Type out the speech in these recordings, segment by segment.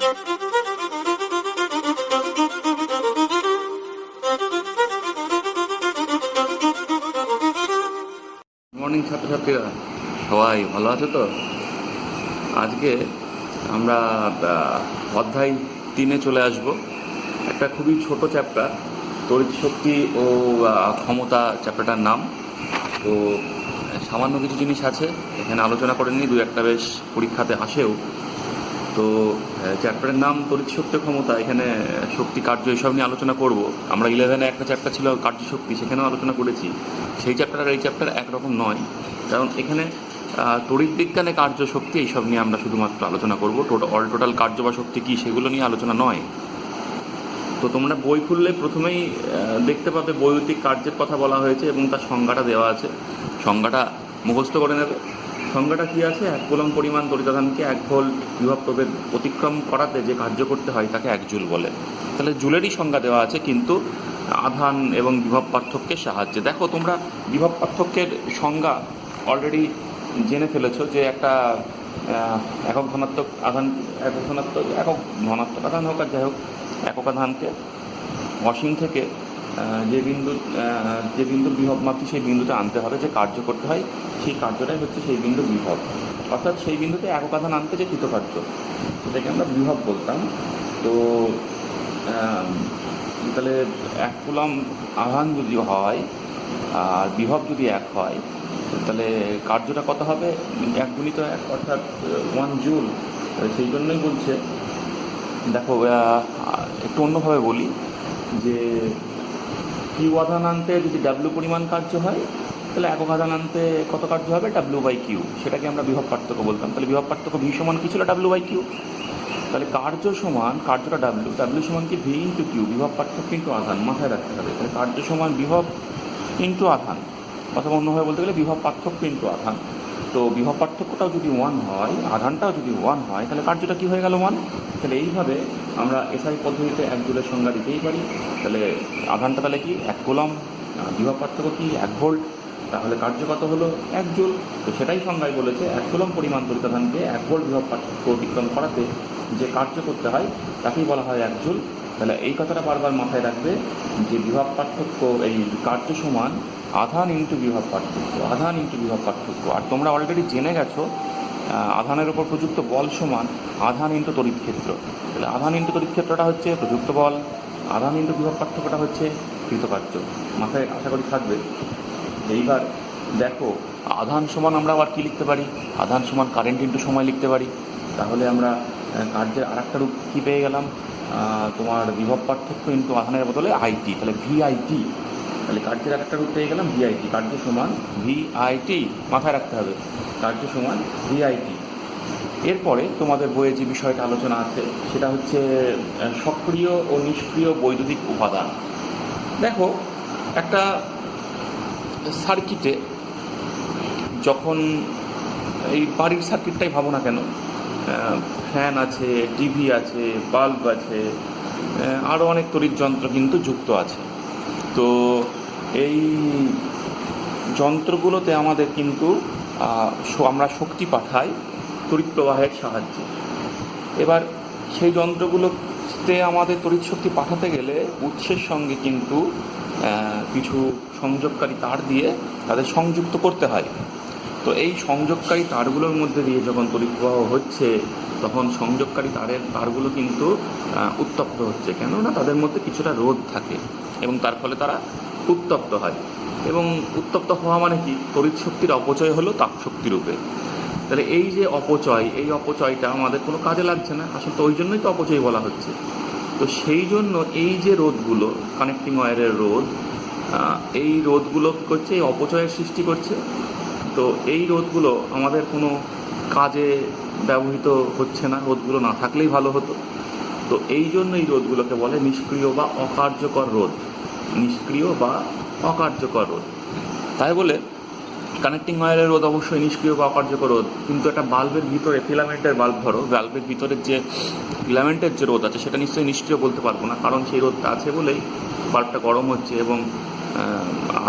Morning ছাত্রছাত্রীরা, সবাই ভালো আছে তো? আজকে আমরা অধ্যায় 3-এ চলে আসব। একটা খুবই ছোট চ্যাপ্টার, তড়িৎ শক্তি ও ক্ষমতা চ্যাপ্টারটার নাম। তো সামান্য কিছু জিনিস আছে এখানে আলোচনা করে নিই, 2-একটা বেশ পরীক্ষাতে আসেও। তো চ্যাপ্টারের নাম তড়িৎ শক্তি ক্ষমতা, এখানে শক্তি কার্য এসব নিয়ে আলোচনা করব। আমরা 11-এ একটা চ্যাপ্টার ছিল কার্যশক্তি, সেখানেও আলোচনা করেছি। সেই চ্যাপ্টার আর এই চ্যাপ্টার একরকম নয়, কারণ এখানে তড়িৎ বিজ্ঞানে কার্য শক্তি এইসব নিয়ে আমরা শুধুমাত্র আলোচনা করব। টোটাল কার্য বা শক্তি কী সেগুলো নিয়ে আলোচনা নয়। তো তোমরা বই খুললে প্রথমেই দেখতে পাবে বৈদ্যুতিক কার্যের কথা বলা হয়েছে এবং তার সংজ্ঞাটা দেওয়া আছে। সংজ্ঞাটা মুখস্থ করে নেবে। সংজ্ঞাটা কী আছে? 1 কুলম্ব পরিমাণ তড়িতাধানকে 1 ভোল্ট বিভব প্রভেদ অতিক্রম করাতে যে কার্য করতে হয় তাকে 1 জুল বলে। তাহলে জুলেরই সংজ্ঞা দেওয়া আছে, কিন্তু আধান এবং বিভব পার্থক্যের সাহায্যে। দেখো, তোমরা বিভব পার্থক্যের সংজ্ঞা অলরেডি জেনে ফেলেছো যে একটা একক ধনাত্মক আধান, একক ধনাত্মক আধান হোক আর যাই হোক, একক আধানকে অসীম থেকে যে বিন্দু বিভব মাত্র সেই বিন্দুতে আনতে হবে, যে কার্য করতে হয় সেই কার্যটাই হচ্ছে সেই বিন্দু বিভব। অর্থাৎ সেই বিন্দুতে একক আধান আনতে যে কৃতকার্য, সেটাকে আমরা বিভব বলতাম। তো তাহলে 1 কুলম্ব আধান যদি হয় আর বিভব যদি 1 হয়, তাহলে কার্যটা কত হবে? 1 গুণিত 1, অর্থাৎ 1 জুল। সেই জন্যই বলছে, দেখো একটু অন্যভাবে বলি, যে কিউ আধান আনতে যদি ডাব্লিউ পরিমাণ কার্য হয়, তাহলে একক আধান আনতে কত কার্য হবে? W/Q। সেটাকে আমরা বিভব পার্থক্য বলতাম। তাহলে বিভব পার্থক্য ভি সমান কী ছিল? W/Q। তাহলে কার্য সমান, কার্যটা ডাব্লিউ সমান কি? ভি ইন্টু কিউ, বিভব পার্থক্য ইন্টু আধান, মাথায় রাখতে হবে। তাহলে কার্য সমান বিভব ইন্টু আধান, অথবা অন্যভাবে বলতে গেলে বিভব পার্থক্য ইন্টু আধান। তো বিভব পার্থক্যটাও যদি 1 হয়, আধানটাও যদি 1 হয়, তাহলে কার্যটা কী হয়ে গেল? 1। তাহলে এইভাবে আমরা এসআই পদ্ধতিতে 1 জুলের সংজ্ঞা দিতেই পারি। তাহলে আধানটা তাহলে কি? 1 কুলম্ব, বিভব পার্থক্য কি? 1 ভোল্ট। তাহলে কার্য কত হলো? 1 জুল। তো সেটাই সংজ্ঞায় বলেছে, 1 কুলম্ব পরিমাণ তড়িতাধানকে 1 ভোল্ট বিভব পার্থক্য অতিক্রম করাতে যে কার্য করতে হয় তাকেই বলা হয় 1 জুল। তাহলে এই কথাটা বারবার মাথায় রাখবে, যে বিভব পার্থক্য, এই কার্য সমান আধান ইন্টু বিভব পার্থক্য, আধান ইন্টু বিভব পার্থক্য। আর তোমরা অলরেডি জেনে গেছো আধানের উপর প্রযুক্ত বল সমান আধান ইন্টু তড়িৎ ক্ষেত্র। তাহলে আধান ইন্টু তড়িৎ ক্ষেত্রটা হচ্ছে প্রযুক্ত বল, আধান ইন্টু বিভব পার্থক্যটা হচ্ছে কৃতকার্য। মাথায় আশা করি থাকবে। এইবার দেখো, আধান সমান আমরা আবার কী লিখতে পারি? আধান সমান কারেন্ট ইন্টু সময় লিখতে পারি। তাহলে আমরা কার্যের আর একটা রূপ কী পেয়ে গেলাম? তোমার বিভব পার্থক্য ইন্টু আধানের বদলে আইটি, তাহলে ভিআইটি। তাহলে কার্যের একটা রূপ পেয়ে গেলাম ভিআইটি, কার্য সমান ভিআইটি, মাথায় রাখতে হবে, কার্য সমান ভিআইটি। এরপরে তোমাদের বইয়ে যে বিষয়টা আলোচনা আছে সেটা হচ্ছে সক্রিয় ও নিষ্ক্রিয় বৈদ্যুতিক উপাদান। দেখো, একটা সার্কিটে যখন, এই বাড়ির সার্কিটটাই ভাবো না কেন, ফ্যান আছে, টিভি আছে, বাল্ব আছে, আরও অনেক তড়িৎ যন্ত্র কিন্তু যুক্ত আছে। তো এই যন্ত্রগুলোতে আমাদের কিন্তু আমরা শক্তি পাঠাই তড়িৎ প্রবাহের সাহায্যে। এবার সেই যন্ত্রগুলোতে আমাদের তড়িৎ শক্তি পাঠাতে গেলে উৎসের সঙ্গে কিন্তু কিছু সংযোগকারী তার দিয়ে তাদের সংযুক্ত করতে হয়। তো এই সংযোগকারী তারগুলোর মধ্যে দিয়ে যখন তড়িৎ প্রবাহ হচ্ছে, তখন সংযোগকারী তারগুলো কিন্তু উত্তপ্ত হচ্ছে, কেননা তাদের মধ্যে কিছুটা রোধ থাকে এবং তার ফলে তারা উত্তপ্ত হয়। এবং উত্তপ্ত হওয়া মানে কি? তড়িৎ শক্তির অপচয় হলো তাপ শক্তি রূপে। তাহলে এই যে অপচয়, এই অপচয়টা আমাদের কোনো কাজে লাগছে না, আসলে তো ওই জন্যই তো অপচয় বলা হচ্ছে। তো সেই জন্য এই যে রোধগুলো, কানেক্টিং ওয়্যারের রোধ, এই রোধগুলো কী করছে? এই অপচয়ের সৃষ্টি করছে। তো এই রোধগুলো আমাদের কোনো কাজে ব্যবহৃত হচ্ছে না, রোধগুলো না থাকলেই ভালো হতো। তো এই জন্য এই রোধগুলোকে বলে নিষ্ক্রিয় বা অকার্যকর রোধ, নিষ্ক্রিয় বা অকার্যকর রোধ। তাই বলে কানেক্টিং ওয়্যারের রোধ অবশ্যই নিষ্ক্রিয় বা অকার্যকর রোধ, কিন্তু একটা বাল্বের ভিতরে, ফিলামেন্টের বাল্ব ধরো, বাল্বের ভিতরের যে ফিলামেন্টের যে রোধ আছে সেটা নিশ্চয়ই নিষ্ক্রিয় বলতে পারবো না, কারণ সেই রোধটা আছে বলেই বাল্বটা গরম হচ্ছে এবং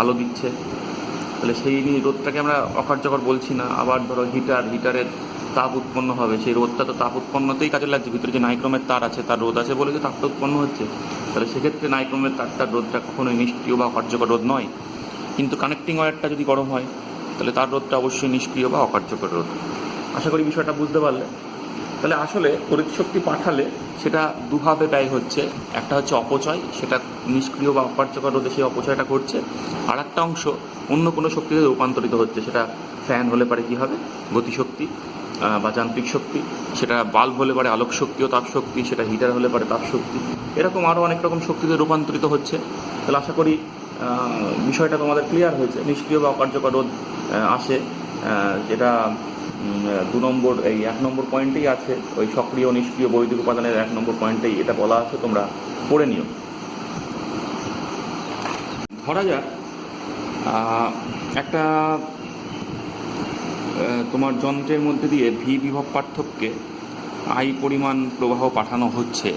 আলো দিচ্ছে। তাহলে সেই রোধটাকে আমরা অকার্যকর বলছি না। আবার ধরো হিটারের তাপ উৎপন্ন হবে, সেই রোদটা তো তাপ উৎপন্নতেই কাজে লাগছে। ভিতরে যে নাইক্রোমের তার আছে, তার রোদ আছে বলে যে তাপটা উৎপন্ন হচ্ছে। তাহলে সেক্ষেত্রে নাইক্রোমের তারটার রোদটা কখনোই নিষ্ক্রিয় বা অকার্যকর রোদ নয়। কিন্তু কানেক্টিং ওয়্যারটা যদি গরম হয় তাহলে তার রোদটা অবশ্যই নিষ্ক্রিয় বা অকার্যকর রোদ। আশা করি বিষয়টা বুঝতে পারলে। তাহলে আসলে তড়িৎ শক্তি পাঠালে সেটা দুভাবে ব্যয় হচ্ছে। একটা হচ্ছে অপচয়, সেটা নিষ্ক্রিয় বা অকার্যকর রোদে সেই অপচয়টা করছে। আর একটা অংশ অন্য কোনো শক্তিতে রূপান্তরিত হচ্ছে। সেটা ফ্যান হলে পারে কী হবে, গতিশক্তি বা যান্ত্রিক শক্তি। সেটা বাল্ব হলে পারে আলোক শক্তি ও তাপ শক্তি। সেটা হিটার হলে পারে তাপ শক্তি। এরকম আরও অনেক রকম শক্তিতে রূপান্তরিত হচ্ছে। তাহলে আশা করি বিষয়টা তোমাদের ক্লিয়ার হয়েছে। নিষ্ক্রিয় বা অকার্যকর রোদ আসে, যেটা 2 নম্বর এই 1 নম্বর পয়েন্টেই আছে। ওই সক্রিয় নিষ্ক্রিয় বৈদ্যুতিক উপাদানের 1 নম্বর পয়েন্টেই এটা বলা আছে, তোমরা পড়ে নিও। ধরা যাক একটা তোমার যন্ত্রের মধ্যে দিয়ে ভি বিভব পার্থক্যে আই পরিমাণ প্রবাহ পাঠানো হচ্ছে।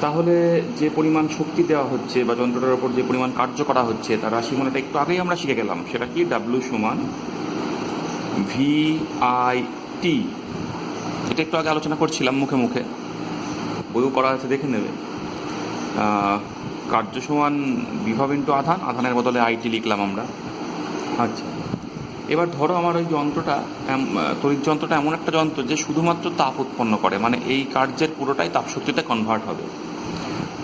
তাহলে যে পরিমাণ শক্তি দেওয়া হচ্ছে বা যন্ত্রটার ওপর যে পরিমাণ কার্য করা হচ্ছে তার রাশিমালাটা একটু আগেই আমরা শিখে গেলাম। সেটা কি, ডাব্লিউ সমান ভি আই টি। এটা একটু আগে আলোচনা করছিলাম মুখে মুখে, বইও করা আছে, দেখে নেবে। কার্য সমান বিভব ইন্টু আধান, আধানের বদলে আইটি লিখলাম আমরা। আচ্ছা, এবার ধরো আমার ওই যন্ত্রটা, তড়িৎ যন্ত্রটা এমন একটা যন্ত্র যে শুধুমাত্র তাপ উৎপন্ন করে, মানে এই কার্যের পুরোটাই তাপশক্তিতে কনভার্ট হবে।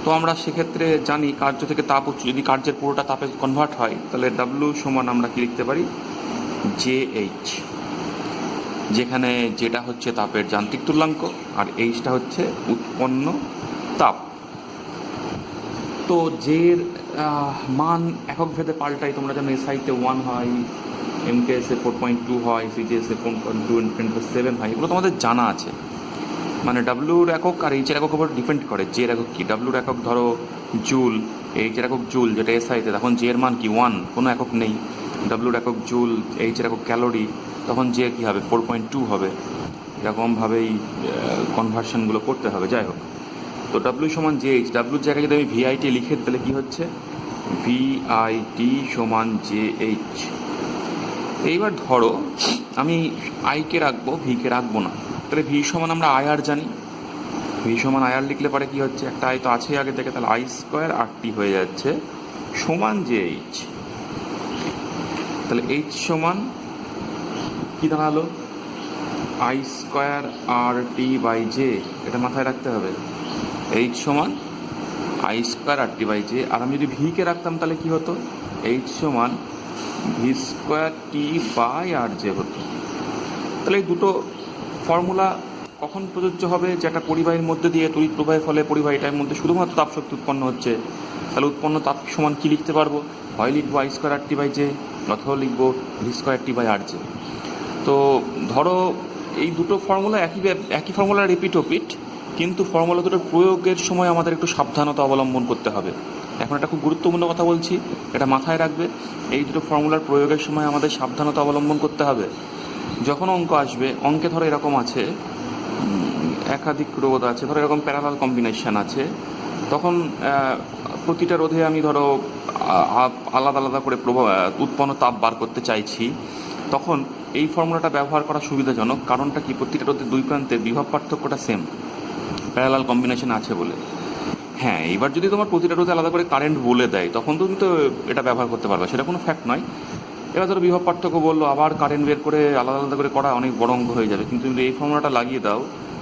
তো আমরা সেক্ষেত্রে জানি কার্য থেকে তাপ যদি কার্যের পুরোটা তাপে কনভার্ট হয় তাহলে ডাব্লিউ সমান আমরা কি লিখতে পারি, জে এইচ, যেখানে যেটা হচ্ছে তাপের যান্ত্রিক তুল্যাঙ্ক আর এইচটা হচ্ছে উৎপন্ন তাপ। তো জের মান একক ভেদে পাল্টাই। তোমরা জানো এসআইতে 1 হয়, এমকেএসে 4.2 হয়, সিজিএসে 4.2 হয়। এগুলো তোমাদের জানা আছে। মানে ডাব্লিউর একক আর এইচের একক উপর ডিপেন্ড করে জের একক কি। ডাব্লিউর একক ধরো জুল, এইচের একক জুল, যেটা এসআইতে, তখন জের মান কি 1, কোনো একক নেই। ডাব্লিউর একক জুল, এইচের একক ক্যালোরি, তখন জে কী হবে 4.2 হবে। এরকমভাবেই কনভার্সনগুলো করতে হবে। যাই হোক, তো ডাব্লিউ সমান জে এইচ। ডাব্লিউর জায়গায় যদি আমি ভিআইটি লিখে তাহলে কী হচ্ছে, ভিআইটি সমান জে এইচ। এইবার ধরো আমি আইকে রাখবো, ভিকে রাখবো না। তাহলে ভি সমান আমরা আইআর জানি। ভি সমান আইআর লিখলে পরে কী হচ্ছে, একটা আই তো আছেই আগে থেকে, তাহলে আই স্কোয়ার আর টি হয়ে যাচ্ছে সমান জে এইচ। তাহলে এইচ সমান কী দাঁড়ালো, I square R T by J. এটা মাথায় রাখতে হবে, এইচ সমান I square R T by J. আর আমি যদি ভিকে রাখতাম তাহলে কী হতো, এইচ সমান V square T by R J হতো। তাহলে এই দুটো ফর্মুলা কখন প্রযোজ্য হবে, যেটা পরিবাহীর মধ্যে দিয়ে তড়িৎ প্রবাহের ফলে পরিবাহীটার মধ্যে শুধুমাত্র তাপশক্তি উৎপন্ন হচ্ছে। তাহলে উৎপন্ন তাপ সমান কী লিখতে পারবো, হয় লিখবো I square R T by J, অথবা লিখবো V square T by R J. তো ধরো এই দুটো ফর্মুলা একই ফর্মুলা রিপিট, কিন্তু ফর্মুলা দুটোর প্রয়োগের সময় আমাদের একটু সাবধানতা অবলম্বন করতে হবে। এখন একটা খুব গুরুত্বপূর্ণ কথা বলছি, এটা মাথায় রাখবে। এই দুটো ফর্মুলার প্রয়োগের সময় আমাদের সাবধানতা অবলম্বন করতে হবে। যখন অঙ্ক আসবে, অঙ্কে ধরো এরকম আছে, একাধিক রোধ আছে, ধরো এরকম প্যারালাল কম্বিনেশন আছে, তখন প্রতিটা রোধে আমি ধরো আলাদা আলাদা করে উৎপন্ন তাপ বার করতে চাইছি, তখন এই ফর্মুলাটা ব্যবহার করা সুবিধাজনক। কারণটা কি, প্রতিটা রোধের দুই প্রান্তের বিভব পার্থক্যটা সেম, প্যারালাল কম্বিনেশন আছে বলে। হ্যাঁ, এবার যদি তোমার প্রতিটা রোধে আলাদা করে কারেন্ট বলে দেয় তখন তুমি তো এটা ব্যবহার করতে পারবে, সেটা কোনো ফ্যাক্ট নয়। এবার ধরো বিভব পার্থক্য বললো, আবার কারেন্ট বের করে আলাদা আলাদা করে করা অনেক বড় অঙ্ক হয়ে যাবে। কিন্তু যদি এই ফর্মুলাটা লাগিয়ে দাও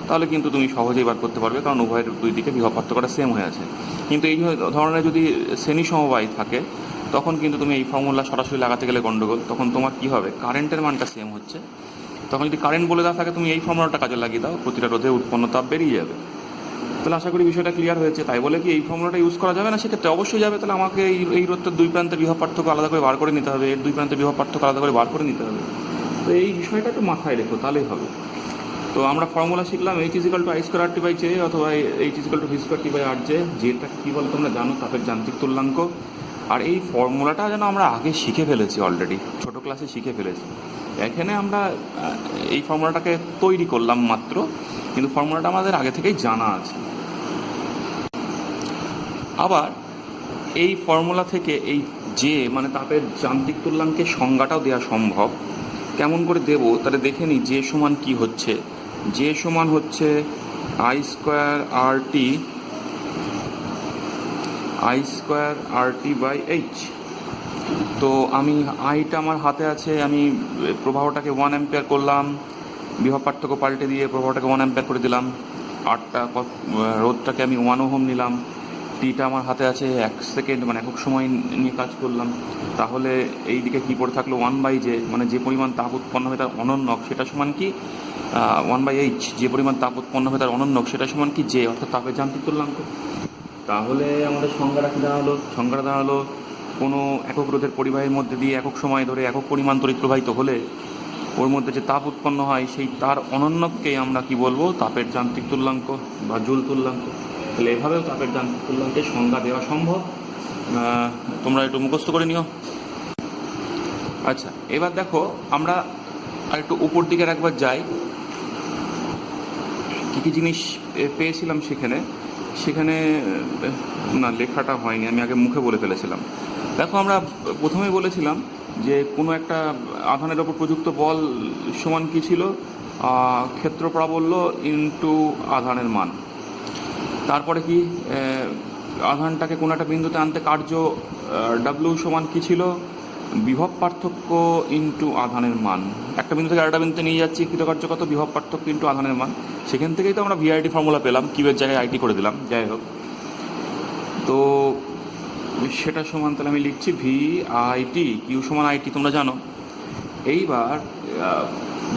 তাহলে কিন্তু তুমি সহজেই বার করতে পারবে, কারণ উভয়ের দুই দিকে বিভব পার্থক্যটা সেম হয়ে আছে। কিন্তু এই ধরনের যদি শ্রেণী সমবায় থাকে তখন কিন্তু তুমি এই ফর্মুলা সরাসরি লাগাতে গেলে গণ্ডগোল। তখন তোমার কী হবে, কারেন্টের মানটা সেম হচ্ছে, তখন যদি কারেন্ট বলে দেওয়া থাকে তুমি এই ফর্মুলাটা কাজে লাগিয়ে দাও, প্রতিটা রোধে উৎপন্ন তাপ বেরিয়ে যাবে। তাহলে আশা করি বিষয়টা ক্লিয়ার হয়েছে। তাই বলে কি এই ফর্মুলাটা ইউজ করা যাবে না? সেক্ষেত্রে অবশ্যই যাবে। তাহলে আমাকে এই রোধটার দুই প্রান্তের বিভব পার্থক্য আলাদা করে বার করে নিতে হবে, এর দুই প্রান্তের বিভব পার্থক্য আলাদা করে বার করে নিতে হবে। তো এই বিষয়টা একটু মাথায় রেখো, তাহলেই হবে। তো আমরা ফর্মুলা শিখলাম H is equal to I square R T by J, অথবা H is equal to V square T by R J. যেটা কী বলো তোমরা জানো, তাপের যান্ত্রিক তুল্যাঙ্ক। আর এই ফর্মুলাটা যেন আমরা আগে শিখে ফেলেছি, অলরেডি ছোটো ক্লাসে শিখে ফেলেছি। এখানে আমরা এই ফর্মুলাটাকে তৈরি করলাম মাত্র, কিন্তু ফর্মুলাটা আমাদের আগে থেকেই জানা আছে। আবার এই ফর্মুলা থেকে এই যে মানে তাপের যান্ত্রিক তুল্যাঙ্কের সংজ্ঞাটাও দেওয়া সম্ভব। কেমন করে দেব তাহলে দেখে নিই। যে সমান কি হচ্ছে, যে সমান হচ্ছে I square R T by H. তো আমি আইটা আমার হাতে আছে, আমি প্রবাহটাকে 1 অ্যাম্পিয়ার করলাম, বিভব পার্থক্য পাল্টে দিয়ে প্রবাহটাকে 1 অ্যাম্পিয়ার করে দিলাম, রোধটাকে আমি 1 ওহম নিলাম, টিটা আমার হাতে আছে 1 সেকেন্ড, মানে একক সময় নিয়ে কাজ করলাম। তাহলে এই দিকে কী পড়ে থাকলো 1/j, মানে যে পরিমাণ তাপ উৎপন্ন হয় তার অনন্যক, সেটা সমান কি 1/h, যে পরিমাণ তাপ উৎপন্ন হয় তার অনন্যক সেটা সমান কি j, অর্থাৎ তাপের যান্ত্রিক তুল্যাঙ্ক। তাহলে আমাদের সংজ্ঞাটা কী দাঁড়ালো, কোনো একক রোধের পরিবাহীর মধ্যে দিয়ে একক সময় ধরে একক পরিমাণ তড়িৎ প্রবাহিত হলে ওর মধ্যে যে তাপ উৎপন্ন হয় সেই তার অনন্যককেই আমরা কি বলবো, তাপের যান্ত্রিক তুল্যাঙ্ক বা জুল তুল্যাঙ্ক। তাহলে এভাবেও তাপের যান্ত্রিক তুল্যাঙ্কের সংজ্ঞা দেওয়া সম্ভব, তোমরা একটু মুখস্থ করে নিও। আচ্ছা, এবার দেখো আমরা আর একটু উপর দিকে একবার যাই, কী কী জিনিস পেয়েছিলাম সেখানে না লেখাটা হয়নি, আমি আগে মুখে বলে ফেলেছিলাম। দেখো আমরা প্রথমেই বলেছিলাম যে কোনো একটা আধানের ওপর প্রযুক্ত বল সমান কী ছিল, ক্ষেত্র প্রাবল্য ইন্টু আধানের মান। তারপরে কি আধানটাকে কোনো একটা বিন্দুতে আনতে কার্য ডাব্লিউ সমান কী ছিল, বিভব পার্থক্য ইন্টু আধানের মান। একটা বিন্দু থেকে আরেকটা বিন্দুতে নিয়ে যাচ্ছি, কৃতকার্য কত, বিভব পার্থক্য ইন্টু আধানের মান। সেখান থেকেই তো আমরা ভিআইটি ফর্মুলা পেলাম, কিউয়ের জায়গায় আইটি করে দিলাম, যাই হোক। তো সেটা সমান তাহলে আমি লিখছি ভিআইটি, কিউ সমান আইটি, তোমরা জানো। এইবার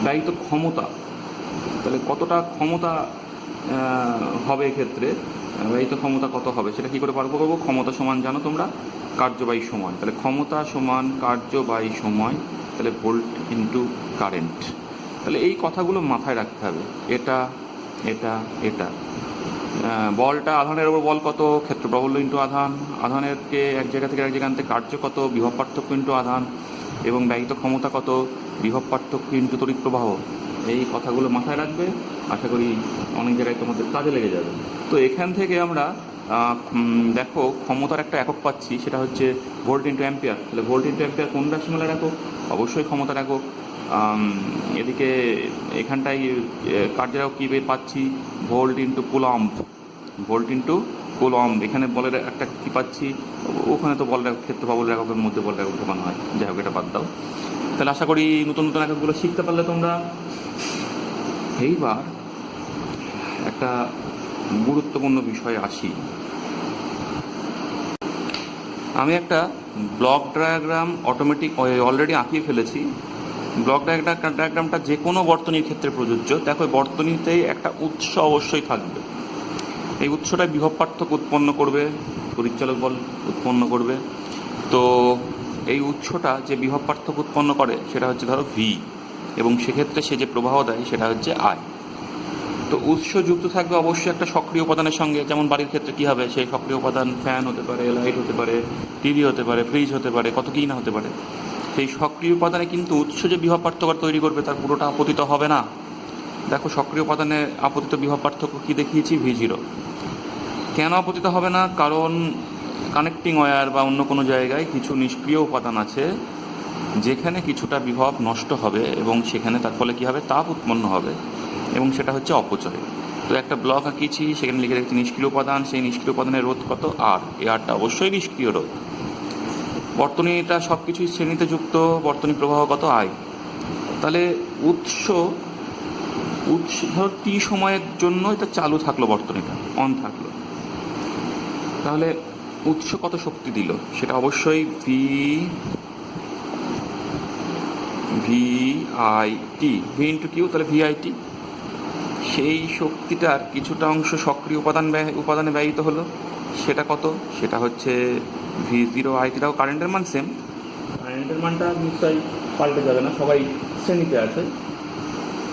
ব্যয়িত ক্ষমতা, তাহলে কতটা ক্ষমতা হবে এক্ষেত্রে, ব্যয়িত ক্ষমতা কত হবে সেটা কী করে পারবো করবো, ক্ষমতা সমান জানো তোমরা কার্য বাই সময়, তাহলে ক্ষমতা সমান কার্য বাই সময়, তাহলে ভোল্ট ইন্টু কারেন্ট। তাহলে এই কথাগুলো মাথায় রাখতে হবে, এটা এটা এটা। বলটা আধানের ওপর বল কত, ক্ষেত্র প্রাবল্য ইন্টু আধানেরকে এক জায়গা থেকে এক জায়গা আনতে কার্য কত, বিভব পার্থক্য ইন্টু আধান, এবং ব্যয়িত ক্ষমতা কত, বিভব পার্থক্য ইন্টু তড়িৎ প্রবাহ। এই কথাগুলো মাথায় রাখবে, আশা করি অনেক জায়গায় তোমাদের কাজে লেগে যাবে। তো এখান থেকে আমরা দেখো ক্ষমতার একটা একক পাচ্ছি, সেটা হচ্ছে ভোল্ট ইন্টু অ্যাম্পিয়ার। তাহলে ভোল্ট ইন্টু অ্যাম্পিয়ার কোন রাশিমালার একক, অবশ্যই ক্ষমতার একক। এদিকে এখানটায় কার্যের একক কী পাচ্ছি, ভোল্ট ইন্টু কুলম্ব। এখানে বলের একটা কী পাচ্ছি, ওখানে তো বলের ক্ষেত্র পাবলের এককের মধ্যে বলের একক ঢোকানো হয়, যাই হোক এটা বাদ দাও। তাহলে আশা করি নতুন নতুন এককগুলো শিখতে পারলে তোমরা। এইবার একটা গুরুত্বপূর্ণ বিষয়ে আসি। আমি একটা ব্লক ডায়াগ্রাম অটোমেটিক অলরেডি আঁকিয়ে ফেলেছি। ব্লক ডায়াগ্রামটা যে কোনো বর্তনীর ক্ষেত্রে প্রযোজ্য। দেখো বর্তনীতেই একটা উৎস অবশ্যই থাকবে, এই উৎসটা বিভব পার্থক্য উৎপন্ন করবে, তড়িৎচালক বল উৎপন্ন করবে। তো এই উৎসটা যে বিভব পার্থক্য উৎপন্ন করে সেটা হচ্ছে ধরো ভি, এবং সেক্ষেত্রে সে যে প্রবাহ দেয় সেটা হচ্ছে আই। তো উৎস যুক্ত থাকবে অবশ্যই একটা সক্রিয় উপাদানের সঙ্গে, যেমন বাড়ির ক্ষেত্রে কী হবে, সেই সক্রিয় উপাদান ফ্যান হতে পারে, লাইট হতে পারে, টিভি হতে পারে, ফ্রিজ হতে পারে, কত কী না হতে পারে। সেই সক্রিয় উপাদানে কিন্তু উৎস যে বিভব পার্থক্য তৈরি করবে তার পুরোটা আপতিত হবে না। দেখো সক্রিয় উপাদানে আপতিত বিভব পার্থক্য কী দেখিয়েছি, V0। কেন আপতিত হবে না, কারণ কানেক্টিং ওয়্যার বা অন্য কোনো জায়গায় কিছু নিষ্ক্রিয় উপাদান আছে যেখানে কিছুটা বিভব নষ্ট হবে, এবং সেখানে তার ফলে কী হবে, তাপ উৎপন্ন হবে, এবং সেটা হচ্ছে অপচয়। তো একটা ব্লক আঁকিয়েছি, সেখানে লিখে রেখেছি নিষ্ক্রিয় উপাদান, সেই নিষ্ক্রিয় উপাদানের রোধ কত, আর এই আরটা অবশ্যই নিষ্ক্রিয় রোধ। বর্তনীটা সব কিছুই শ্রেণীতে যুক্ত, বর্তনী প্রবাহ কত, আই। তাহলে উৎস ধর টি সময়ের জন্য এটা চালু থাকলো, বর্তনীটা অন থাকলো, তাহলে উৎস কত শক্তি দিল, সেটা অবশ্যই ভিআইটি, ভি ইন্টু কিউ, তাহলে ভিআইটি। সেই শক্তিটার কিছুটা অংশ সক্রিয় উপাদানে ব্যয়িত হলো, সেটা কত, সেটা হচ্ছে V0 আইটিটাও কারেন্টের মান সেম, কারেন্টের মানটা নিশ্চয়ই পাল্টে যাবে না, সবাই শ্রেণীতে আছে।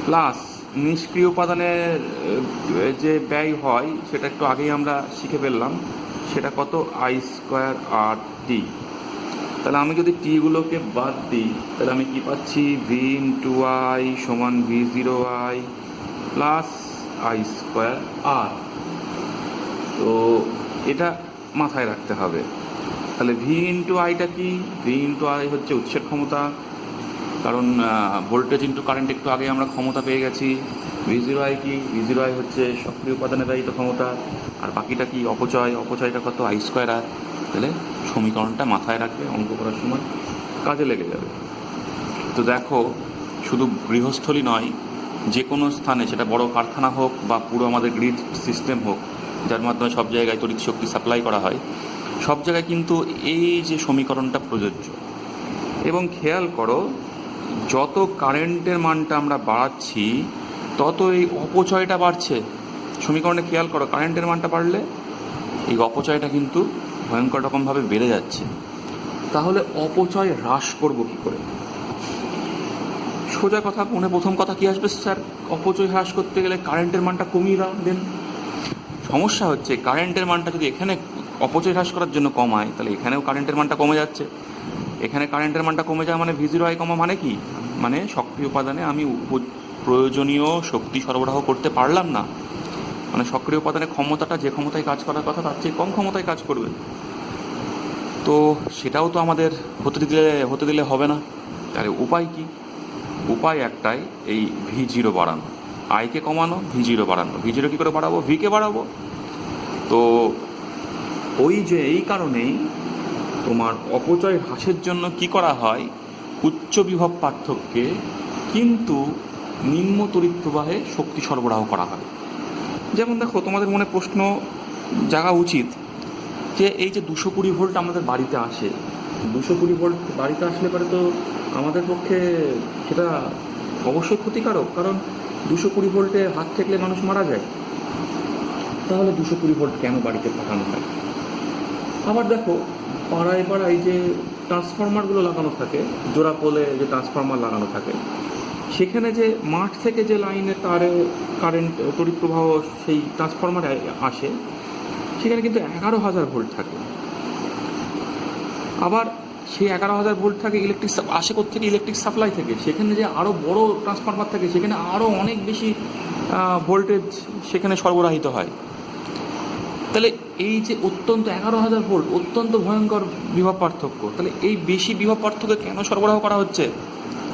প্লাস নিষ্ক্রিয় উপাদানের যে ব্যয় হয় সেটা একটু আগেই আমরা শিখে ফেললাম, সেটা কত, I²R_T। তাহলে আমি যদি টিগুলোকে বাদ দিই তাহলে আমি কি পাচ্ছি, V×I সমান V0I প্লাস I²R। তো এটা মাথায় রাখতে হবে। তাহলে V×Iটা কি, V×I হচ্ছে উৎসের ক্ষমতা, কারণ ভোল্টেজ ইন্টু কারেন্ট একটু আগে আমরা ক্ষমতা পেয়ে গেছি। V0I কি? V0I হচ্ছে সক্রিয় উপাদানে দায়িত্ব ক্ষমতা, আর বাকিটা কি? অপচয়। অপচয়টা কত? I²R। তাহলে সমীকরণটা মাথায় রাখবে, অঙ্ক করার সময় কাজে লেগে যাবে। তো দেখো, শুধু গৃহস্থলী নয়, যে কোনো স্থানে, সেটা বড় কারখানা হোক বা পুরো আমাদের গ্রিড সিস্টেম হোক, যার মাধ্যমে সব জায়গায় তড়িৎ শক্তি সাপ্লাই করা হয়, সব জায়গায় কিন্তু এই যে সমীকরণটা প্রযোজ্য। এবং খেয়াল করো, যত কারেন্টের মানটা আমরা বাড়াচ্ছি তত এই অপচয়টা বাড়ছে। সমীকরণে খেয়াল করো, কারেন্টের মানটা বাড়লে এই অপচয়টা কিন্তু ভয়ঙ্কর রকমভাবে বেড়ে যাচ্ছে। তাহলে অপচয় হ্রাস করব কী করে? সোজা কথা, মনে প্রথম কথা কী আসবে? স্যার, অপচয় হ্রাস করতে গেলে কারেন্টের মানটা কমিয়ে দাও। দেন সমস্যা হচ্ছে, কারেন্টের মানটা যদি এখানে অপচয় হ্রাস করার জন্য কমায়, তাহলে এখানেও কারেন্টের মানটা কমে যাচ্ছে। এখানে কারেন্টের মানটা কমে যায় মানে V0I কমা মানে কি? মানে সক্রিয় উপাদানে আমি প্রয়োজনীয় শক্তি সরবরাহ করতে পারলাম না। মানে সক্রিয় উপাদানের ক্ষমতাটা যে ক্ষমতায় কাজ করার কথা তার চেয়ে কম ক্ষমতায় কাজ করবে। তো সেটাও তো আমাদের হতে দিলে হবে না। তাহলে উপায় কি? উপায় একটাই, এই V0 বাড়ানো, আইকে কমানো, V0 বাড়ানো। V0 কী করে বাড়াবো? ভিকে বাড়াবো। তো এই কারণেই তোমার অপচয় হ্রাসের জন্য কি করা হয়? উচ্চ বিভব পার্থক্যে কিন্তু নিম্ন তড়িৎ প্রবাহে শক্তি সরবরাহ করা হয়। যেমন দেখো, তোমাদের মনে প্রশ্ন জাগা উচিত যে এই যে 220 ভোল্ট আমাদের বাড়িতে আসে, 220 ভোল্ট বাড়িতে আসলে পরে তো আমাদের পক্ষে সেটা অবশ্যই ক্ষতিকারক। কারণ 220 ভোল্টে হাত ঠেকলে মানুষ মারা যায়। তাহলে 220 ভোল্ট কেন বাড়িতে পাঠানো হয়? আবার দেখো, পাড়ায় পাড়ায় যে ট্রান্সফরমারগুলো লাগানো থাকে, জোড়া পোলে যে ট্রান্সফরমার লাগানো থাকে, সেখানে যে মাঠ থেকে যে লাইনে তারে কারেন্ট তড়িৎ প্রবাহ সেই ট্রান্সফরমারে আসে, সেখানে কিন্তু 11,000 ভোল্ট থাকে। আবার সেই 11,000 ভোল্ট থাকে আসে কোত্থেকে? ইলেকট্রিক সাপ্লাই থেকে। সেখানে যে আরও বড় ট্রান্সফরমার থাকে, সেখানে আরও অনেক বেশি ভোল্টেজ সেখানে সরবরাহিত হয়। তাহলে এই যে অত্যন্ত 11,000 ভোল্ট, অত্যন্ত ভয়ঙ্কর বিভব পার্থক্য, তাহলে এই বেশি বিভব পার্থক্য কেন সরবরাহ করা হচ্ছে?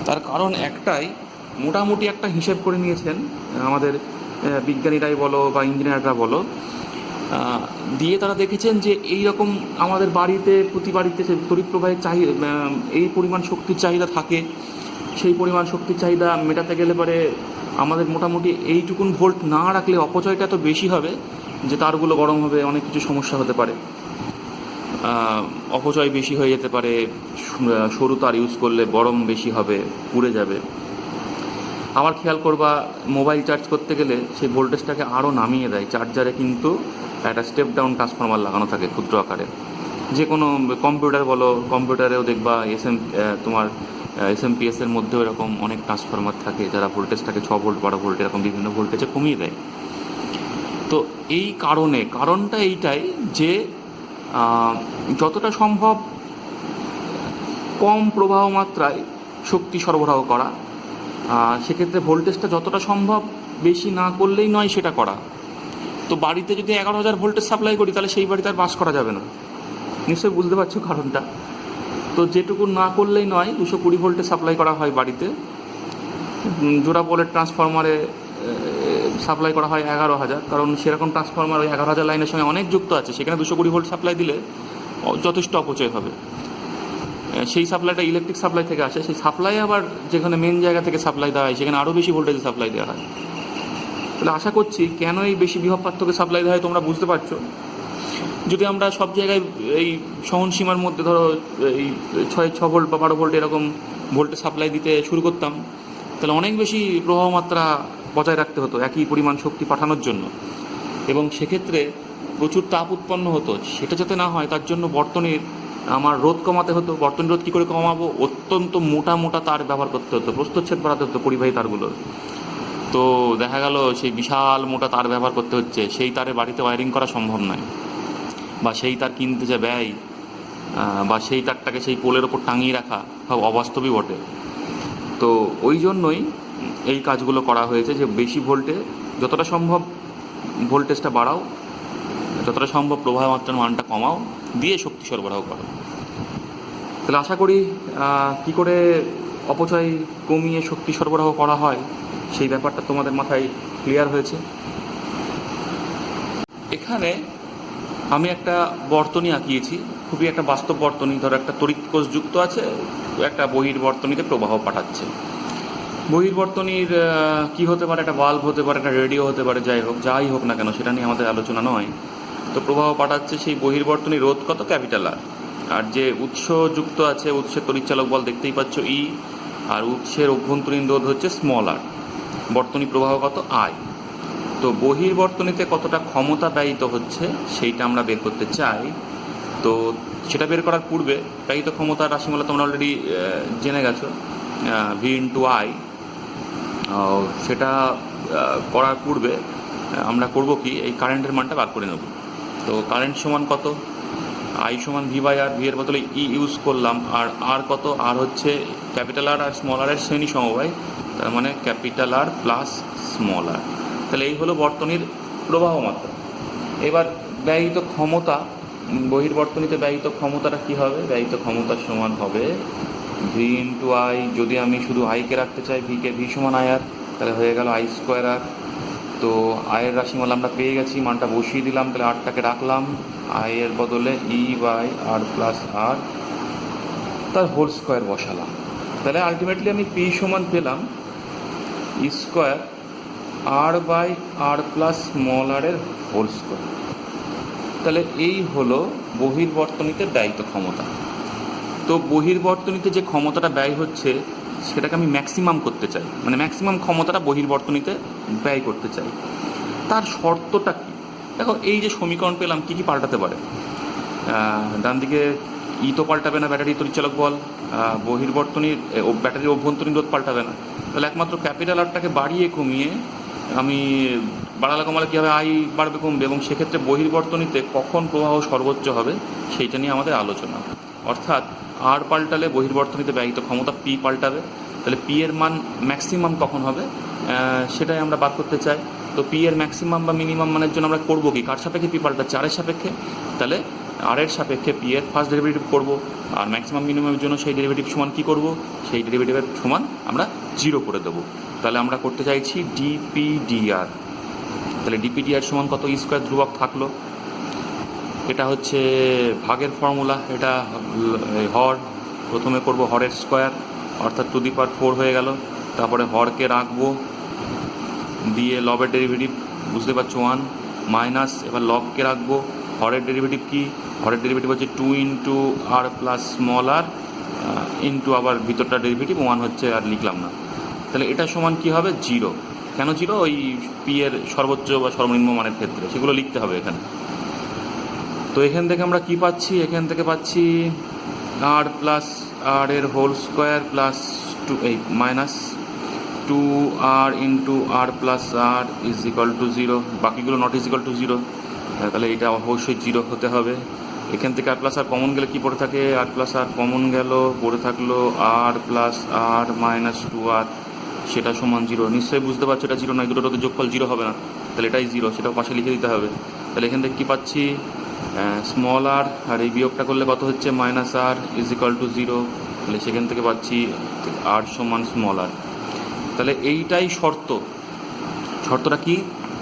তার কারণ একটাই, মোটামুটি একটা হিসেব করে নিয়েছেন আমাদের বিজ্ঞানীরাই বলো বা ইঞ্জিনিয়াররা বলো, দিয়ে তারা দেখেছেন যে এই রকম আমাদের বাড়িতে, প্রতি বাড়িতে তড়িৎ প্রবাহের এই পরিমাণ শক্তির চাহিদা থাকে। সেই পরিমাণ শক্তির চাহিদা মেটাতে গেলে পরে আমাদের মোটামুটি এইটুকুন ভোল্ট না রাখলে অপচয়টা এত বেশি হবে যে তারগুলো গরম হবে, অনেক কিছু সমস্যা হতে পারে, অপচয় বেশি হয়ে যেতে পারে। সরু তার ইউজ করলে গরম বেশি হবে, পুড়ে যাবে। আবার খেয়াল করবা, মোবাইল চার্জ করতে গেলে সেই ভোল্টেজটাকে আরও নামিয়ে দেয়। চার্জারে কিন্তু একটা স্টেপ ডাউন ট্রান্সফরমার লাগানো থাকে ক্ষুদ্র আকারে। যে কোনো কম্পিউটার বলো, কম্পিউটারেও দেখবা তোমার SMPS-এর মধ্যেও এরকম অনেক ট্রান্সফরমার থাকে, যারা ভোল্টেজটাকে 6 ভোল্ট 12 ভোল্ট এরকম বিভিন্ন ভোল্টেজে কমিয়ে দেয়। তো এই কারণটা এইটাই যে যতটা সম্ভব কম প্রবাহ মাত্রায় শক্তি সরবরাহ করা, সেক্ষেত্রে ভোল্টেজটা যতটা সম্ভব বেশি না করলেই নয় সেটা করা। তো বাড়িতে যদি 11,000 ভোল্টেজ সাপ্লাই করি, তাহলে সেই বাড়িতে আর বাস করা যাবে না। নিশ্চয়ই বুঝতে পারছো কারণটা। তো যেটুকু না করলেই নয়, 220 ভোল্টে সাপ্লাই করা হয় বাড়িতে। জোড়া পোলের ট্রান্সফরমারে সাপ্লাই করা হয় 11,000, কারণ সেরকম ট্রান্সফরমার ওই 11,000 লাইনের সঙ্গে অনেক যুক্ত আছে। সেখানে 220 ভোল্ট সাপ্লাই দিলে যথেষ্ট অপচয় হবে। সেই সাপ্লাইটা ইলেকট্রিক সাপ্লাই থেকে আসে, সেই সাপ্লাই আবার যেখানে মেন জায়গা থেকে সাপ্লাই দেওয়া হয়, সেখানে আরও বেশি ভোল্টেজে সাপ্লাই দেওয়া হয়। তাহলে আশা করছি কেন এই বেশি বিভব পার্থক্যে সাপ্লাই দেওয়া হয় তোমরা বুঝতে পারছো। যদি আমরা সব জায়গায় এই সহনসীমার মধ্যে ধরো এই 6 ভোল্ট বা 12 ভোল্ট এরকম ভোল্টে সাপ্লাই দিতে শুরু করতাম, তাহলে অনেক বেশি প্রবাহ মাত্রা বজায় রাখতে হতো একই পরিমাণ শক্তি পাঠানোর জন্য, এবং সেক্ষেত্রে প্রচুর তাপ উৎপন্ন হতো। সেটা যাতে না হয় তার জন্য বর্তনীর আমার রোধ কমাতে হতো। বর্তনী রোধ কী করে কমাবো? অত্যন্ত মোটা মোটা তার ব্যবহার করতে হতো, প্রস্থচ্ছেদ বাড়াতে হতো পরিবাহী তারগুলোর। তো দেখা গেল সেই বিশাল মোটা তার ব্যবহার করতে হচ্ছে, সেই তারে বাড়িতে ওয়্যারিং করা সম্ভব নয়, বা সেই তার কিনতে যে ব্যয়, বা সেই তারটাকে সেই পোলের ওপর টাঙিয়ে রাখা সব অবাস্তবই বটে। তো ওই জন্যই এই কাজগুলো করা হয়েছে যে বেশি ভোল্টে যতটা সম্ভব ভোল্টেজটা বাড়াও, যতটা সম্ভব প্রবাহ মাত্রার মানটা কমাও, দিয়ে শক্তি সরবরাহ করো। তাহলে আশা করি কী করে অপচয় কমিয়ে শক্তি সরবরাহ করা হয়, সেই ব্যাপারটা তোমাদের মাথায় ক্লিয়ার হয়েছে। এখানে আমি একটা বর্তনী আঁকিয়েছি, খুবই একটা বাস্তব বর্তনী। ধরো একটা তড়িৎ কোষ যুক্ত আছে, একটা বহির্বর্তনীতে প্রবাহ পাঠাচ্ছে। বহির্বর্তনীর কি হতে পারে, একটা বাল্ব হতে পারে, একটা রেডিও হতে পারে, যাই হোক না কেন, সেটা নিয়ে আমাদের আলোচনা নয়। তো প্রবাহ পাঠাচ্ছে, সেই বহির্বর্তনীর রোধ কত, ক্যাপিটাল আর। আর যে উৎস যুক্ত আছে, উৎসের তড়িৎচালক বল দেখতেই পাচ্ছ ই, আর উৎসের অভ্যন্তরীণ রোধ হচ্ছে স্মল আর। বর্তনী প্রবাহ কত, আই। তো বহির্বর্তনীতে কতটা ক্ষমতা ব্যয়িত হচ্ছে সেইটা আমরা বের করতে চাই। তো সেটা বের করার পূর্বে ব্যয়িত ক্ষমতার রাশিমালা তোমরা অলরেডি জেনে গেছো, ভি ইন্টু আই। সেটা করার পূর্বে আমরা করব কি, এই কারেন্টের মানটা বার করে নেব। তো কারেন্ট সমান কত, আই সমান ভি বাই আর, ভি এর বদলে ই ইউজ করলাম, আর আর কত, আর হচ্ছে ক্যাপিটাল আর আর স্মল আরের শ্রেণী সমবায়, তার মানে ক্যাপিটাল আর প্লাস স্মল আর। তাহলে এই হলো বর্তনীর প্রবাহ মাত্রা। এবার ব্যয়িত ক্ষমতা, বহির্বর্তনীতে ব্যয়িত ক্ষমতাটা কী হবে, ব্যয়িত ক্ষমতার সমান হবে ভি ইন্টু আই। যদি আমি শুধু আইকে রাখতে চাই, ভিকে ভি সমান আই আর, তাহলে হয়ে গেল আই স্কোয়ার আর। তো আয়ের রাশিমালা আমরা পেয়ে গেছি, মানটা বসিয়ে দিলাম, তাহলে আরটাকে রাখলাম, আই এর বদলে ই বাই আর প্লাস আর, তার হোল স্কোয়ার বসালাম। তাহলে আলটিমেটলি আমি পি সমান পেলাম E square R by R plus small r এর হোল স্কোয়ার। তাহলে এই হলো বহির্বর্তনীতে ব্যয়িত ক্ষমতা। তো বহির্বর্তনীতে যে ক্ষমতাটা ব্যয় হচ্ছে সেটাকে আমি ম্যাক্সিমাম করতে চাই, মানে ম্যাক্সিমাম ক্ষমতাটা বহির্বর্তনীতে ব্যয় করতে চাই। তার শর্তটা কী? দেখো, এই যে সমীকরণ পেলাম, কী কী পাল্টাতে পারে? ডান দিকে ই তো পাল্টাবে না, ব্যাটারি তড়িৎচালক বল, বহির্বর্তনীর ব্যাটারির অভ্যন্তরীণ রোধ পাল্টাবে না। তাহলে একমাত্র ক্যাপিটাল আরটাকে বাড়িয়ে কমিয়ে আমি বাড়ালে কমালে কী হবে, আই বাড়বে কমবে, এবং সেক্ষেত্রে বহির্বর্তনীতে কখন প্রবাহ সর্বোচ্চ হবে সেইটা নিয়ে আমাদের আলোচনা। অর্থাৎ আর পাল্টালে বহির্বর্তনীতে ব্যয়িত ক্ষমতা পি পাল্টাবে। তাহলে পি এর মান ম্যাক্সিমাম কখন হবে সেটাই আমরা বার করতে চাই। তো পি এর ম্যাক্সিমাম বা মিনিমাম মানের জন্য আমরা করবো কি, কার সাপেক্ষে পি পাল্টাচ্ছে, আর এর সাপেক্ষে। তাহলে আর এর সাপেক্ষে পি এর ফার্স্ট ডেরিভেটিভ করব, আর ম্যাক্সিমাম মিনিমামের জন্য সেই ডেরিভেটিভ সমান কী করব, সেই ডেরিভেটিভের সমান আমরা 0 করে দেবো। তাহলে আমরা করতে চাইছি ডিপিডিআর। তাহলে ডিপিডিআর সমান কত, ই স্কোয়ার ধ্রুবক থাকলো, এটা হচ্ছে ভাগের ফর্মুলা, এটা হর, প্রথমে করব হরের স্কোয়ার, অর্থাৎ টু দি পাওয়ার 4 হয়ে গেল। তারপরে হরকে রাখবো, দিয়ে লবের ডেরিভেটিভ বুঝতে পারছো 1 মাইনাস, এবার লবকে রাখবো, হরের ডেরিভেটিভ কি, হরের ডেরিভেটিভ হচ্ছে 2 ইন্টু আর প্লাস স্মল আর ইন্টু আবার ভিতরটা ডেরিভেটিভ 1 হচ্ছে, আর লিখলাম না। তাহলে এটা সমান কি হবে, 0। কেন 0? ওই পি এর সর্বোচ্চ বা সর্বনিম্ন মানের ক্ষেত্রে সেগুলো লিখতে হবে এখানে। তো এখান থেকে আমরা কি পাচ্ছি, এখান থেকে পাচ্ছি আর প্লাস আর এর হোল স্কোয়ার প্লাস 2 এই minus 2 R into R plus R is equal to 0, বাকিগুলো নট ইজ ইকাল টু 0। তাহলে এটা অবশ্যই 0 হতে হবে। এখান থেকে আর প্লাস আর কমন গেলে কি পড়ে থাকে, আর প্লাস আর কমন গেল, পড়ে থাকলো আর প্লাস আর মাইনাস 2 আর, সেটা সমান 0। নিশ্চয়ই বুঝতে পারছো এটা 0 নয়, দুটোতে যোগফল 0 হবে না, তাহলে এটাই 0, সেটাও পাশে লিখে দিতে হবে। তাহলে এখান থেকে কী পাচ্ছি, স্মল আর, আর এই বিয়োগটা করলে কত হচ্ছে, minus R is equal to 0। তাহলে সেখান থেকে পাচ্ছি আর সমান স্মল আর। তাহলে এইটাই শর্তটা কি,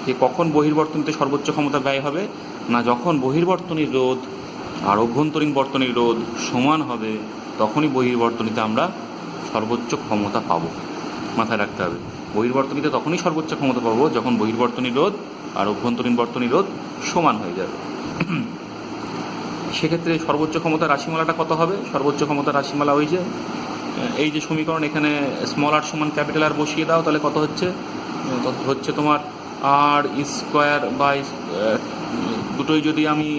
যে কখন বহির্বর্তনীতে সর্বোচ্চ ক্ষমতা ব্যয় হবে, না যখন বহির্বর্তনীর রোধ আর অভ্যন্তরীণ বর্তনীর রোধ সমান হবে, তখনই বহির্বর্তনীতে আমরা সর্বোচ্চ ক্ষমতা পাবো। মাথায় রাখতে হবে, বহির্বর্তনীতে তখনই সর্বোচ্চ ক্ষমতা পাবো যখন বহির্বর্তনীর রোধ আর অভ্যন্তরীণ বর্তনীর রোধ সমান হয়ে যাবে। সেক্ষেত্রে সর্বোচ্চ ক্ষমতার রাশিমালাটা কত হবে, সর্বোচ্চ ক্ষমতার রাশিমালা ওই যে এই যে সমীকরণ, এখানে স্মল আর সমান ক্যাপিটাল আর বসিয়ে দাও, তাহলে কত হচ্ছে তোমার আর স্কোয়ার বাই, দুটোই যদি আমি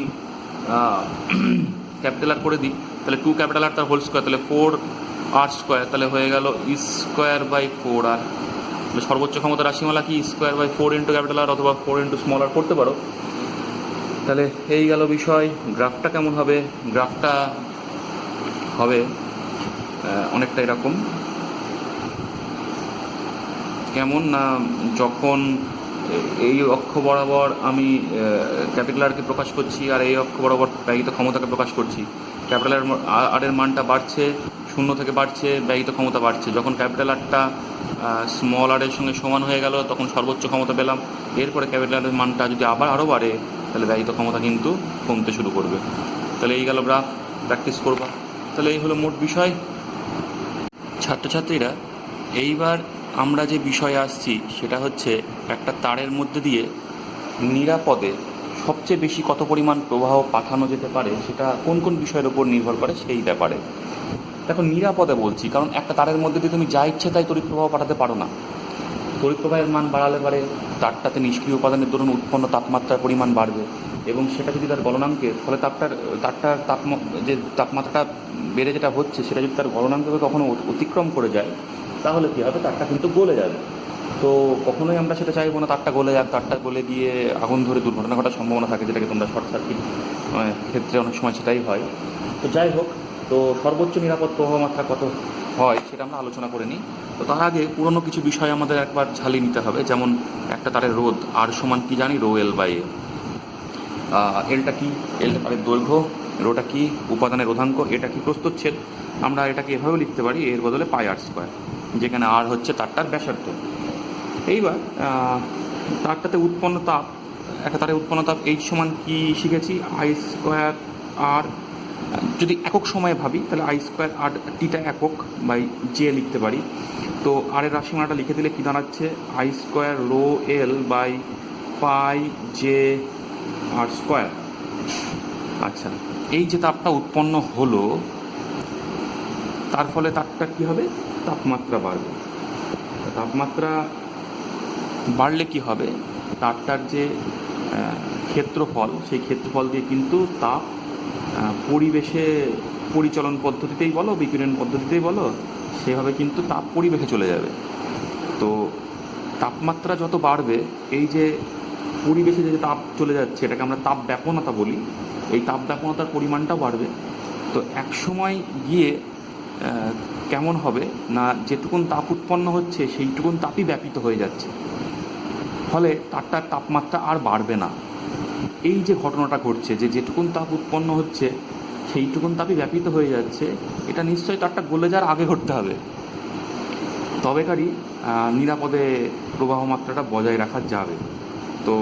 ক্যাপিটাল আর করে দিই, তাহলে 2 ক্যাপিটাল আর তার হোল স্কোয়ার, তাহলে 4 আর স্কোয়ার, তাহলে হয়ে গেল স্কোয়ার বাই 4 আর। তাহলে সর্বোচ্চ ক্ষমতা রাশিমালা কি, square by 4 into capital R অথবা 4 ইন্টু স্মল আর করতে পারো। তাহলে এই গেল বিষয়। গ্রাফটা কেমন হবে, গ্রাফটা হবে অনেকটা এরকম, কেমন না, যখন এই অক্ষ বরাবর আমি ক্যাপিটাল আরকে প্রকাশ করছি আর এই অক্ষ বরাবর ব্যয়িত ক্ষমতাকে প্রকাশ করছি, ক্যাপিটাল আর এর মানটা বাড়ছে, শূন্য থেকে বাড়ছে, ব্যয়িত ক্ষমতা বাড়ছে। যখন ক্যাপিটাল আরটা স্মল আর এর সঙ্গে সমান হয়ে গেল তখন সর্বোচ্চ ক্ষমতা পেলাম। এরপরে ক্যাপিটাল আরের মানটা যদি আবার আরও বাড়ে তাহলে ব্যয়িত ক্ষমতা কিন্তু কমতে শুরু করবে। তাহলে এই গেল গ্রাফ, প্র্যাকটিস করবা। তাহলে এই হলো মোট বিষয়। ছাত্রছাত্রীরা, এইবার আমরা যে বিষয়ে আসছি সেটা হচ্ছে একটা তারের মধ্যে দিয়ে নিরাপদে সবচেয়ে বেশি কত পরিমাণ প্রবাহ পাঠানো যেতে পারে সেটা কোন কোন বিষয়ের উপর নির্ভর করে সেই ব্যাপারে। দেখো, নিরাপদে বলছি কারণ একটা তারের মধ্যে দিয়ে তুমি যা ইচ্ছে তাই তড়িৎ প্রবাহ পাঠাতে পারো না। তড়িৎ প্রবাহের মান বাড়ালে পারে তারটাতে নিষ্ক্রিয় উপাদানের দরুন উৎপন্ন তাপমাত্রার পরিমাণ বাড়বে, এবং সেটা যদি তার গলনাঙ্কের ফলে তারটার যে তাপমাত্রাটা বেড়ে যেটা হচ্ছে সেটা যদি তার গলনাঙ্ককে কখনো অতিক্রম করে যায় তাহলে কী হবে, তারটা কিন্তু গলে যাবে। তো কখনোই আমরা সেটা চাইবো না তারটা গলে যাক, তারটা গলে গিয়ে আগুন ধরে দুর্ঘটনা ঘটার সম্ভাবনা থাকে, যেটাকে তোমরা শর্ট সার্কিট ক্ষেত্রে অনেক সময় সেটাই হয়। তো যাই হোক, তো সর্বোচ্চ নিরাপদ প্রবাহ মাত্রা কত হয় সেটা আমরা আলোচনা করে নিই। তো তার আগে পুরনো কিছু বিষয় আমাদের একবার ঝালিয়ে নিতে হবে। যেমন একটা তারের রোধ আর সমান কি জানি, রো এল বাই এ। এলটা কি, এলটা তারের দৈর্ঘ্য, রোটা কি উপাদানের রোধাঙ্ক, এটা কি প্রস্থচ্ছেদ। আমরা এটাকে এভাবে লিখতে পারি, এর বদলে পাই আর স্কোয়ার, যেখানে আর হচ্ছে তারটার ব্যাসার্ধ। এইবার তারটাতে উৎপন্ন তাপ, একটা তারের উৎপন্ন তাপ এইচ সমান কি শিখেছি, আই স্কোয়ার আর, যদি একক সময়ে ভাবি তাহলে আই স্কোয়ার আর টিটা একক বাই জে লিখতে পারি। তো আর এর রাশিমালাটা লিখে দিলে কি দাঁড়াচ্ছে, I square rho L by pi J R square. আচ্ছা, এই যে তাপটা উৎপন্ন হলো তার ফলে তাপটা কী হবে, তাপমাত্রা বাড়বে। তাপমাত্রা বাড়লে কি হবে, তারটার যে ক্ষেত্রফল সেই ক্ষেত্রফল দিয়ে কিন্তু তাপ পরিবেশে, পরিচলন পদ্ধতিতেই বলো বিকিরণ পদ্ধতিতেই বলো, সেভাবে কিন্তু তাপ পরিবেশে চলে যাবে। তো তাপমাত্রা যত বাড়বে, এই যে পরিবেশে যে তাপ চলে যাচ্ছে এটাকে আমরা তাপ ব্যাপনতা বলি, এই তাপ ব্যাপনতার পরিমাণটাও বাড়বে। তো এক সময় গিয়ে কেমন হবে না, যেটুকুন তাপ উৎপন্ন হচ্ছে সেইটুকুন তাপই ব্যাপিত হয়ে যাচ্ছে, ফলে তারটার তাপমাত্রা আর বাড়বে না। এই যে ঘটনাটা ঘটছে যে যেটুকুন তাপ উৎপন্ন হচ্ছে সেইটুকুন তাপই ব্যাপিত হয়ে যাচ্ছে, এটা নিশ্চয়ই তারটা গলে যাওয়ার আগে ঘটতে হবে, তবেকারই নিরাপদে প্রবাহ মাত্রাটা বজায় রাখা যাবে। তো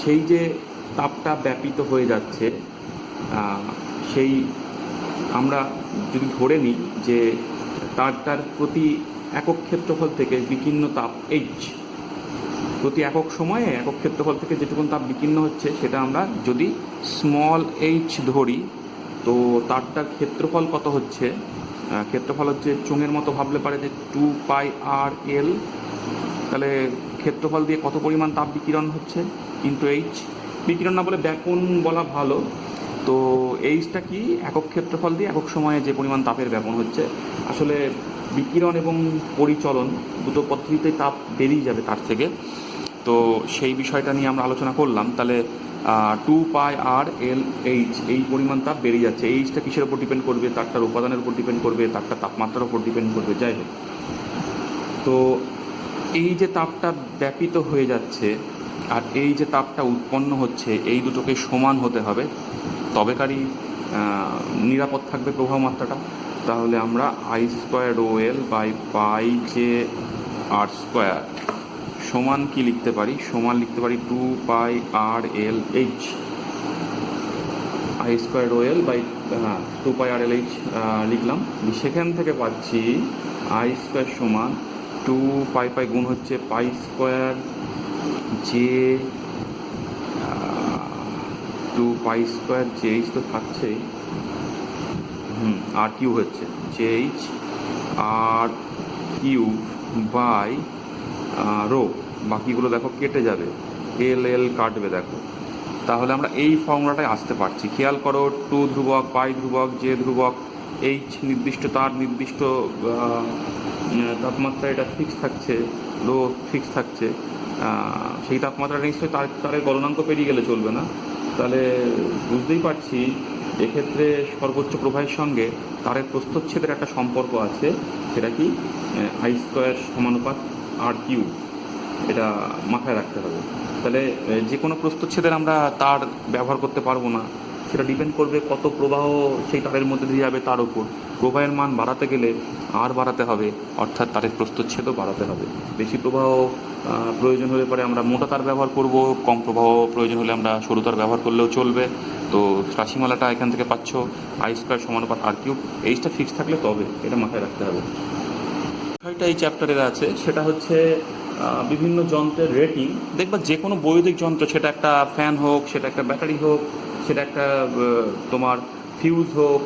সেই যে তাপটা ব্যাপিত হয়ে যাচ্ছে, সেই আমরা যদি ধরে নিই যে তারটার প্রতি একক ক্ষেত্রফল থেকে বিকীর্ণ তাপ এইচ, প্রতি একক সময়ে একক ক্ষেত্রফল থেকে যেটুকুন তাপ বিকীর্ণ হচ্ছে সেটা আমরা যদি স্মল এইচ ধরি, তো তারটার ক্ষেত্রফল কত হচ্ছে, ক্ষেত্রফল হচ্ছে চোঙের মতো ভাবলে পারে যে 2 পাই আর এল। তাহলে ক্ষেত্রফল দিয়ে কত পরিমাণ তাপ বিকিরণ হচ্ছে, কিন্তু এইচ বিকিরণ না বলে ব্যাপন বলা ভালো। তো এইচটা কি, একক ক্ষেত্রফল দিয়ে একক সময়ে যে পরিমাণ তাপের ব্যাপন হচ্ছে। আসলে বিকিরণ এবং পরিচলন দুটো পদ্ধতিতেই তাপ বেরিয়ে যাবে তার থেকে। তো সেই বিষয়টা নিয়ে আমরা আলোচনা করলাম। তাহলে 2 পাই আর এল এইচ, এই পরিমাণ তাপ বেরিয়ে যাচ্ছে। এইচটা কিসের উপর ডিপেন্ড করবে, তারটার উপাদানের উপর ডিপেন্ড করবে, তারটার তাপমাত্রার উপর ডিপেন্ড করবে। যাই হোক, তো এই যে তাপটা ব্যাপিত হয়ে যাচ্ছে আর এই যে তাপটা উৎপন্ন হচ্ছে, এই দুটোকে সমান হতে হবে, তবেকারই নিরাপদ থাকবে প্রবাহ মাত্রাটা। তাহলে আমরা I square O L by pi J R square সমান কি লিখতে পারি, সমান লিখতে পারি 2 pi R L H, I square O L by 2 pi R L H লিখলাম। সেখান থেকে পাচ্ছি আই স্কোয়ার সমান 2 পাই পাই গুণ হচ্ছে pi square J 2 pi square J H তো থাকছেই, আর কিউ হচ্ছে জে এইচ আর কিউ বাই রো, বাকিগুলো দেখো কেটে যাবে, এল এল কাটবে দেখো। তাহলে আমরা এই ফর্মুলাটায় আসতে পারছি। খেয়াল করো, 2 ধ্রুবক, পাই ধ্রুবক, জে ধ্রুবক, এইচ নির্দিষ্ট, তার নির্দিষ্ট তাপমাত্রা এটা ফিক্স থাকছে, রো ফিক্স থাকছে। সেই তাপমাত্রাটা নিশ্চয়ই তারের গলনাঙ্ক পেরিয়ে গেলে চলবে না। তাহলে বুঝতেই পারছি এক্ষেত্রে সর্বোচ্চ প্রবাহের সঙ্গে তারের প্রস্থচ্ছেদের একটা সম্পর্ক আছে, সেটা কি আই স্কোয়ার সমানুপাত আর কিউ, এটা মাথায় রাখতে হবে। তাহলে যে কোনো প্রস্থচ্ছেদের আমরা তার ব্যবহার করতে পারবো না, সেটা ডিপেন্ড করবে কত প্রবাহ সেই তারের মধ্যে দিয়ে যাবে তার উপর। প্রবাহের মান বাড়াতে গেলে আর বাড়াতে হবে, অর্থাৎ তারের প্রস্থচ্ছেদও বাড়াতে হবে। বেশি প্রবাহ প্রয়োজন হলে পরে আমরা মোটা তার ব্যবহার করব, কম প্রবাহ প্রয়োজন হলে আমরা সরু তার ব্যবহার করলেও চলবে। তো রাশিমালাটা এখান থেকে পাচ্ছ I² সমানুপাত R³ এইচটা ফিক্স থাকলে তবে এটা মাথায় রাখতে হবে। বিষয়টা এই চ্যাপ্টারের আছে সেটা হচ্ছে বিভিন্ন যন্ত্রের রেটিং। দেখবা যে কোনো বৈদ্যুতিক যন্ত্র, সেটা একটা ফ্যান হোক, সেটা একটা ব্যাটারি হোক, সেটা একটা তোমার ফিউজ হোক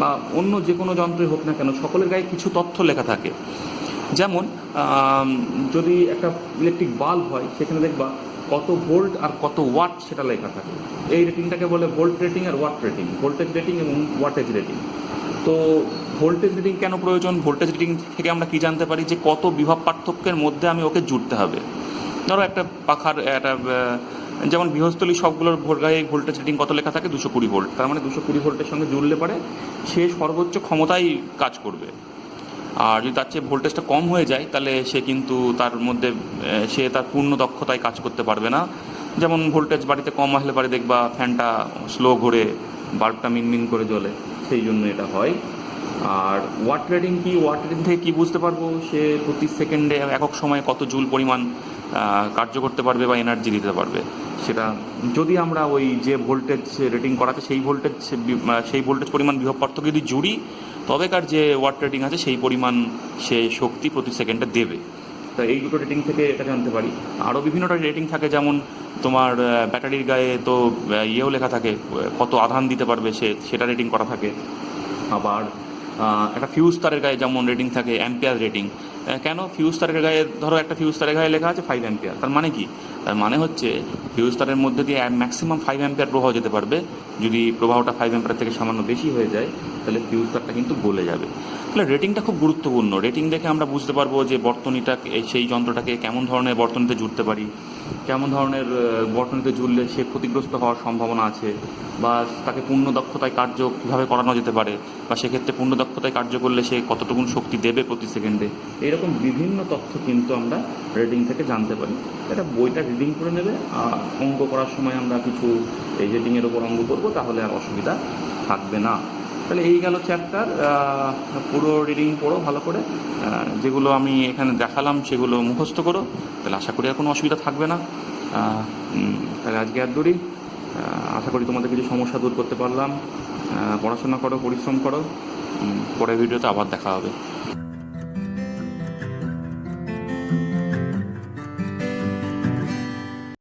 বা অন্য যে কোনো যন্ত্রই হোক না কেন, সকলের গায়ে কিছু তথ্য লেখা থাকে। যেমন যদি একটা ইলেকট্রিক বাল্ব হয় সেখানে দেখবা কত ভোল্ট আর কত ওয়াট সেটা লেখা থাকে। এই রেটিংটাকে বলে ভোল্ট রেটিং আর ওয়াট রেটিং, ভোল্টেজ রেটিং এবং ওয়াটেজ রেটিং। তো ভোল্টেজ রিডিং কেন প্রয়োজন? ভোল্টেজ রিডিং থেকে আমরা কি জানতে পারি যে কত বিভব পার্থক্যের মধ্যে আমি ওকে জুড়তে হবে। ধরো একটা পাখার একটা যেমন গৃহস্থলী সবগুলোর গায়ে ভোল্টেজ রিডিং কত লেখা থাকে 220 ভোল্ট, তার মানে 220 ভোল্টের সঙ্গে জুড়লে পরে সে সর্বোচ্চ ক্ষমতায় কাজ করবে। আর যদি তার চেয়ে ভোল্টেজটা কম হয়ে যায় তাহলে সে কিন্তু তার মধ্যে সে তার পূর্ণ দক্ষতায় কাজ করতে পারবে না। যেমন ভোল্টেজ বাড়িতে কম আসলে পারে দেখবা ফ্যানটা স্লো ঘোরে, বাল্বটা মিনমিন করে জ্বলে, সেই জন্য এটা হয়। আর ওয়াট রেটিং কি? ওয়াট রেটিং থেকে কী বুঝতে পারবো সে প্রতি সেকেন্ডে একক সময়ে কত জুল পরিমাণ কার্য করতে পারবে বা এনার্জি দিতে পারবে। সেটা যদি আমরা ওই যে ভোল্টেজ রেটিং করাতে সেই ভোল্টেজ পরিমাণ বিভব পার্থক্য যদি জুড়ি, তবেকার যে ওয়াট রেটিং আছে সেই পরিমাণ সে শক্তি প্রতি সেকেন্ডে দেবে। তো এই দুটো রেটিং থেকে এটা জানতে পারি। আরও বিভিন্নটা রেটিং থাকে, যেমন তোমার ব্যাটারির গায়ে তো ইয়েও লেখা থাকে কত আধান দিতে পারবে সেটা রেটিং করা থাকে। আবার একটা ফিউজ তারের গায়ে যেমন রেটিং থাকে অ্যাম্পিয়ার রেটিং। কেন? ফিউজ তারের গায়ে ধরো একটা ফিউজ তারের গায়ে লেখা আছে 5 অ্যাম্পিয়ার, তার মানে কি? তার মানে হচ্ছে ফিউজ তারের মধ্যে দিয়ে ম্যাক্সিমাম 5 অ্যাম্পিয়ার প্রবাহ যেতে পারবে। যদি প্রবাহটা 5 অ্যাম্পিয়ার থেকে সামান্য বেশি হয়ে যায় তাহলে ফিউজ তারটা কিন্তু গলে যাবে। তাহলে রেটিংটা খুব গুরুত্বপূর্ণ। রেটিং দেখে আমরা বুঝতে পারবো যে বর্তনীটাকে, সেই যন্ত্রটাকে কেমন ধরনের বর্তনীতে জুড়তে পারি, কেমন ধরনের বর্তনীতে জুড়লে সে ক্ষতিগ্রস্ত হওয়ার সম্ভাবনা আছে, বা তাকে পূর্ণ দক্ষতায় কার্য কীভাবে করানো যেতে পারে, বা সেক্ষেত্রে পূর্ণ দক্ষতায় কার্য করলে সে কতটুকুন শক্তি দেবে প্রতি সেকেন্ডে। এইরকম বিভিন্ন তথ্য কিন্তু আমরা রেটিং থেকে জানতে পারি। এটা বইটা রিডিং করে নেবে, আর অঙ্ক করার সময় আমরা কিছু এই রেটিংয়ের ওপর অঙ্ক করবো, তাহলে আর অসুবিধা থাকবে না। তাহলে এই গেল চ্যাপ্টার। পুরো রিডিং পড়ো ভালো করে, যেগুলো আমি এখানে দেখালাম সেগুলো মুখস্থ করো, তাহলে আশা করি আর কোনো অসুবিধা থাকবে না। তাহলে আজকে আর দূরই, আশা করি তোমাদের কিছু সমস্যা দূর করতে পারলাম। পড়াশোনা করো, পরিশ্রম করো, পরের ভিডিওতে আবার দেখা হবে।